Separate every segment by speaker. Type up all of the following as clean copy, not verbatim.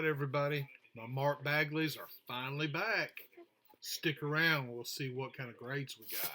Speaker 1: right, everybody. My Mark Bagleys are finally back. Stick around. We'll see what kind of grades we got.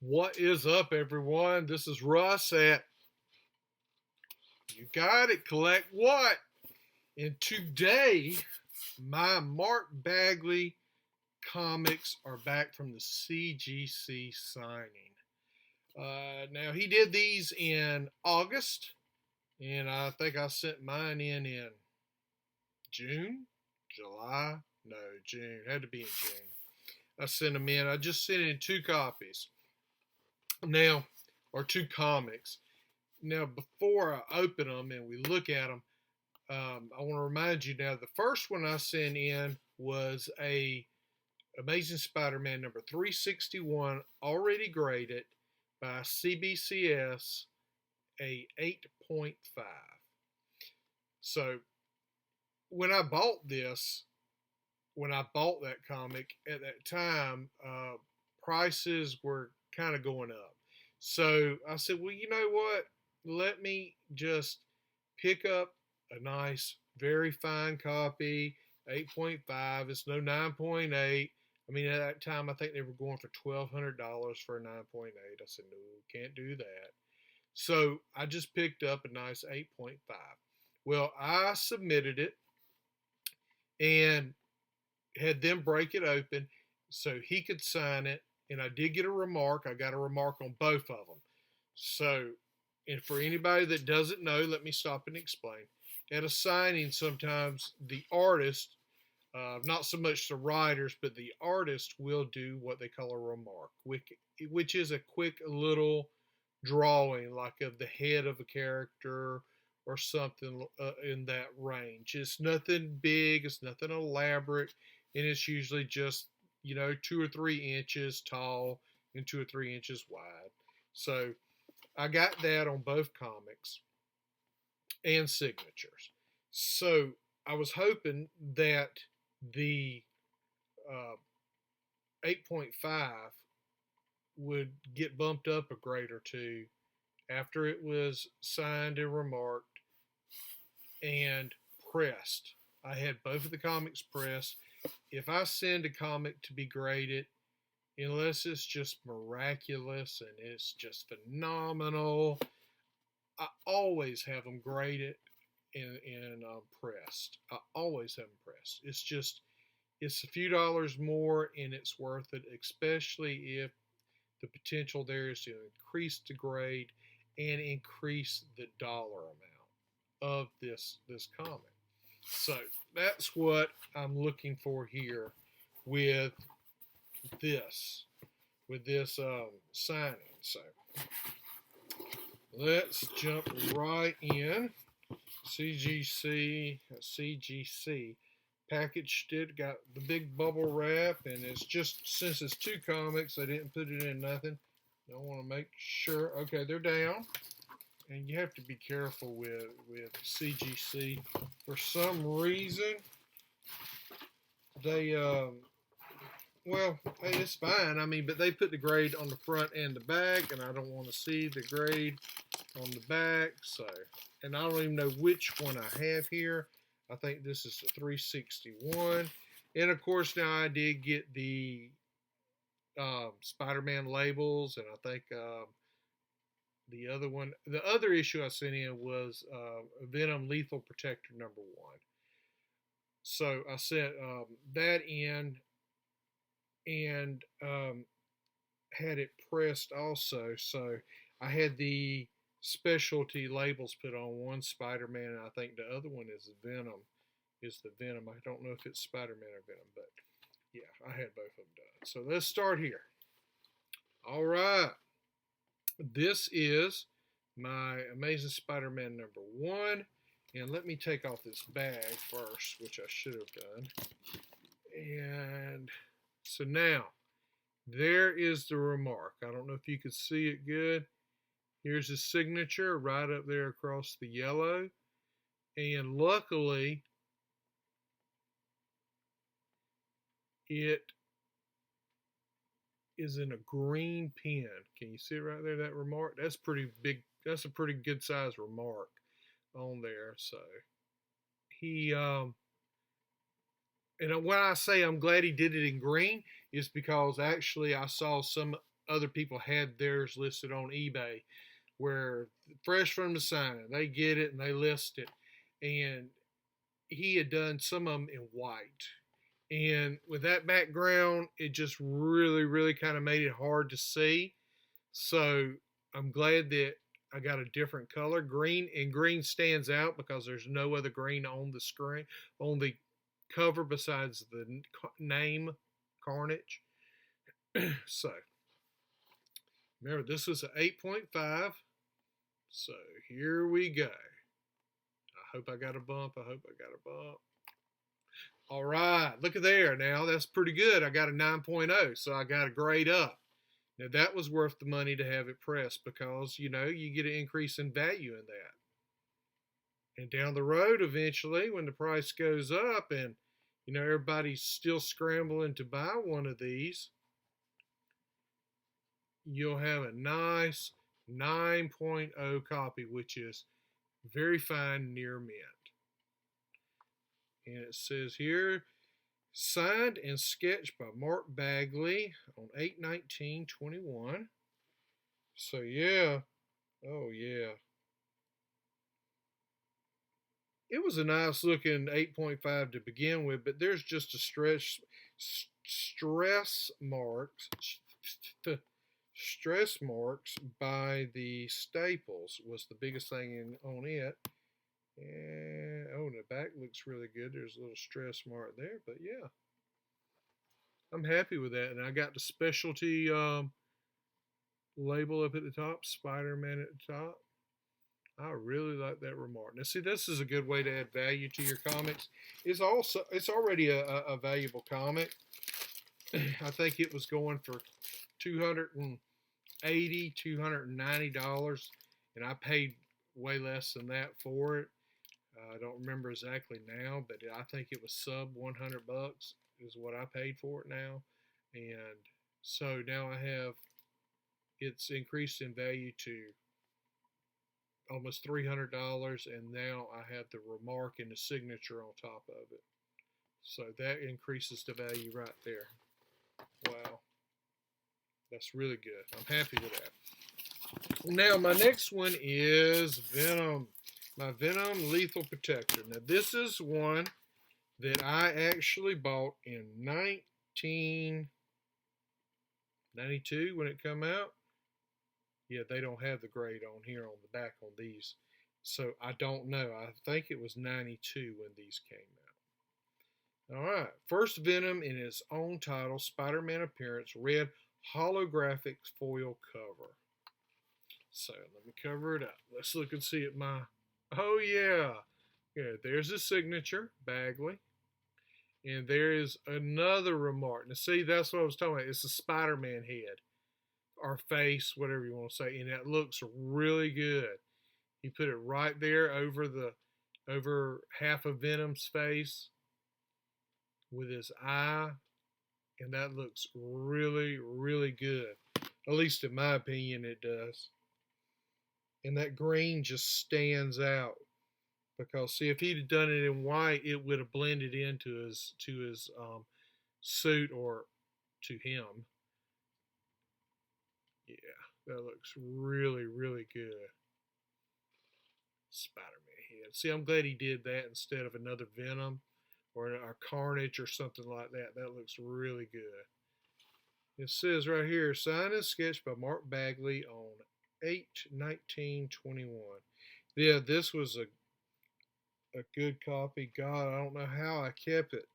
Speaker 1: What is up, everyone? This is Russ at You Got It, Collect What? And today, my Mark Bagley comics are back from the CGC signing. Now, he did these in August, and I think I sent mine in June, July, no, June, had to be in June. I sent them in. I just sent in 2 copies now, or 2 comics. Now, before I open them and we look at them, I want to remind you now, the first one I sent in was a Amazing Spider-Man number 361, already graded by CBCS, a 8.5. So when I bought that comic at that time, prices were kind of going up. So I said, well, you know what? Let me just pick up a nice, very fine copy, 8.5. It's no 9.8. I mean, at that time, I think they were going for $1,200 for a 9.8. I said, no, can't do that. So I just picked up a nice 8.5. Well, I submitted it and had them break it open so he could sign it. And I did get a remark. I got a remark on both of them. So, and for anybody that doesn't know, let me stop and explain. At a signing, sometimes the artist, not so much the writers, but the artist will do what they call a remark, which is a quick little drawing, like of the head of a character or something in that range. It's nothing big, it's nothing elaborate, and it's usually just, 2 or 3 inches tall and 2 or 3 inches wide. So I got that on both comics and signatures. So I was hoping that the 8.5 would get bumped up a grade or 2 after it was signed and remarked and pressed. I had both of the comics pressed. If I send a comic to be graded, unless it's just miraculous and it's just phenomenal, I always have them graded and pressed. I always have them pressed. It's a few dollars more and it's worth it, especially if the potential there is to increase the grade and increase the dollar amount of this comic. So that's what I'm looking for here with this signing. So let's jump right in. CGC packaged it, got the big bubble wrap, and it's just, since it's 2 comics, I didn't put it in nothing. I want to make sure. Okay, they're down. And you have to be careful with CGC. For some reason, they, well, hey, it's fine. I mean, but they put the grade on the front and the back, and I don't want to see the grade on the back. So, and I don't even know which one I have here. I think this is the 361. And, of course, now I did get the Spider-Man labels, and I think the other issue I sent in was Venom Lethal Protector #1. So I sent that in and had it pressed also. So I had the specialty labels put on one Spider-Man, and I think the other one is Venom. I don't know if it's Spider-Man or Venom, but yeah, I had both of them done. So let's start here. All right. This is my Amazing Spider-Man #1. And let me take off this bag first, which I should have done. And so now, there is the remark. I don't know if you can see it good. Here's his signature right up there across the yellow. And luckily, It is in a green pen. Can you see it right there, that remark? That's pretty big. That's a pretty good size remark on there. So he, and when I say I'm glad he did it in green, is because actually I saw some other people had theirs listed on eBay where fresh from the signing, they get it and they list it. And he had done some of them in white. And with that background, it just really, really kind of made it hard to see. So I'm glad that I got a different color. Green, and green stands out because there's no other green on the screen, on the cover besides the name Carnage. So remember, this was an 8.5. So here we go. I hope I got a bump. I hope I got a bump. All right, look at there. Now that's pretty good. I got a 9.0, so I got a grade up. Now that was worth the money to have it pressed because, you know, you get an increase in value in that. And down the road, eventually, when the price goes up and, you know, everybody's still scrambling to buy one of these, you'll have a nice 9.0 copy, which is very fine, near mint. And it says here, signed and sketched by Mark Bagley on 8/19/21. So yeah, oh yeah. It was a nice looking 8.5 to begin with, but there's just a stress marks, stress marks by the staples was the biggest thing on it. And oh, the back looks really good. There's a little stress mark there, but yeah, I'm happy with that. And I got the specialty label up at the top, Spider-Man at the top. I really like that remark. Now, see, this is a good way to add value to your comics. It's already a valuable comic. I think it was going for $280, $290, and I paid way less than that for it. I don't remember exactly now, but I think it was sub $100 is what I paid for it now. And so now it's increased in value to almost $300, and now I have the remark and the signature on top of it. So that increases the value right there. Wow. That's really good. I'm happy with that. Now, my next one is Venom. My Venom Lethal Protector. Now, this is one that I actually bought in 1992 when it come out. Yeah, they don't have the grade on here on the back on these. So I don't know. I think it was 92 when these came out. All right. First Venom in his own title, Spider-Man appearance, red holographic foil cover. So let me cover it up. Let's look and see at my... Oh, yeah. Yeah, there's his signature, Bagley. And there is another remark. Now, see, that's what I was talking about. It's a Spider-Man head. Or face, whatever you want to say, and that looks really good. He put it right there over half of Venom's face with his eye, and that looks really, really good. At least in my opinion, it does. And that green just stands out because, see, if he'd have done it in white, it would have blended into his suit or to him. Yeah, that looks really, really good. Spider-Man head. See, I'm glad he did that instead of another Venom or a Carnage or something like that. That looks really good. It says right here, signed and sketched by Mark Bagley on 8/19/21. Yeah, this was a good copy. God, I don't know how I kept it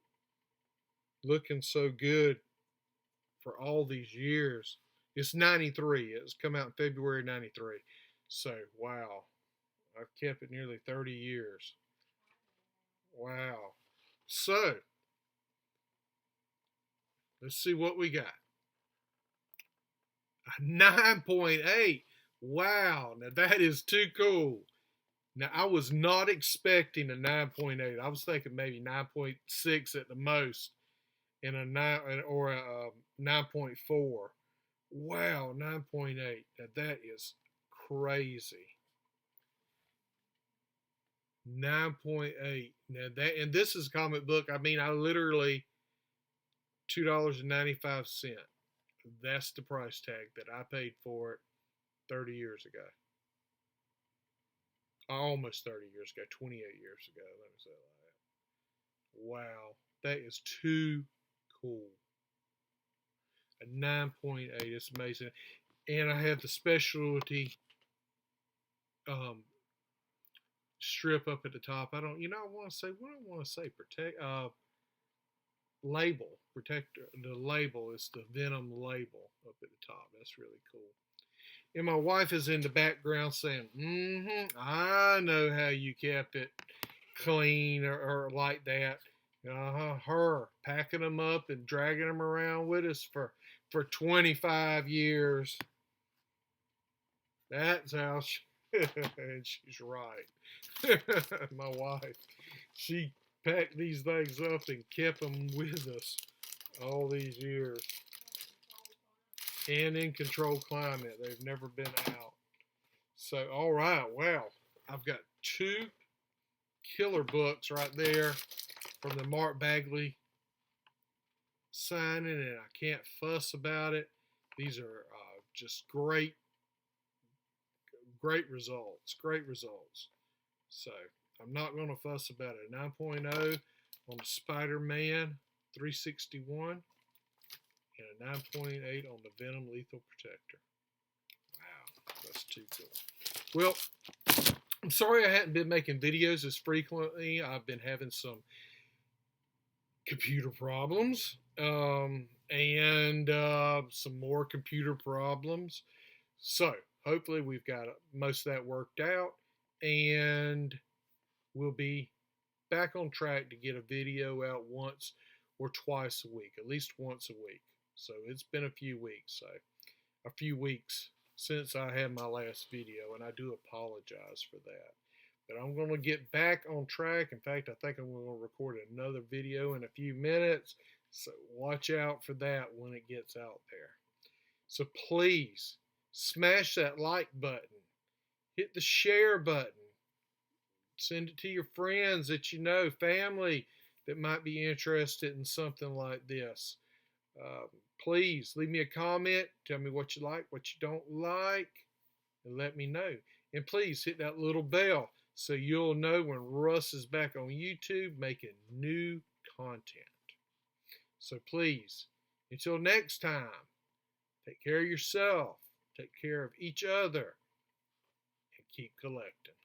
Speaker 1: looking so good for all these years. It's 93. It's come out in February 93. So, wow. I've kept it nearly 30 years. Wow. So, let's see what we got. A 9.8. Wow. Now, that is too cool. Now, I was not expecting a 9.8. I was thinking maybe 9.6 at the most. and a 9 or a 9.4. Wow, 9.8. Now that is crazy. 9.8. Now that, and this is a comic book. I mean, I literally $2.95. That's the price tag that I paid for it 30 years ago. Almost 30 years ago, 28 years ago. Let me say that. Wow, that is too cool. A 9.8. It's amazing. And I have the specialty um, strip up at the top. I don't, I want to say, what do I want to say? Label protector. The label is the Venom label up at the top. That's really cool. And my wife is in the background saying, I know how you kept it clean or like that. Her packing them up and dragging them around with us for 25 years. That's how she, and she's right. My wife, she packed these things up and kept them with us all these years. And in controlled climate. They've never been out. So, all right, well, I've got two killer books right there from the Mark Bagley signing, and I can't fuss about it. These are just great results. Great results. So, I'm not going to fuss about it. 9.0 on the Spider-Man 361. And a 9.8 on the Venom Lethal Protector. Wow, that's too cool. Well, I'm sorry I hadn't been making videos as frequently. I've been having some computer problems and some more computer problems. So hopefully we've got most of that worked out, and we'll be back on track to get a video out once or twice a week, at least once a week. So it's been a few weeks since I had my last video, and I do apologize for that. But I'm going to get back on track. In fact, I think I'm going to record another video in a few minutes, so watch out for that when it gets out there. So please, smash that like button. Hit the share button. Send it to your friends that you know, family that might be interested in something like this. Please leave me a comment. Tell me what you like, what you don't like, and let me know. And please hit that little bell so you'll know when Russ is back on YouTube making new content. So please, until next time, take care of yourself, take care of each other, and keep collecting.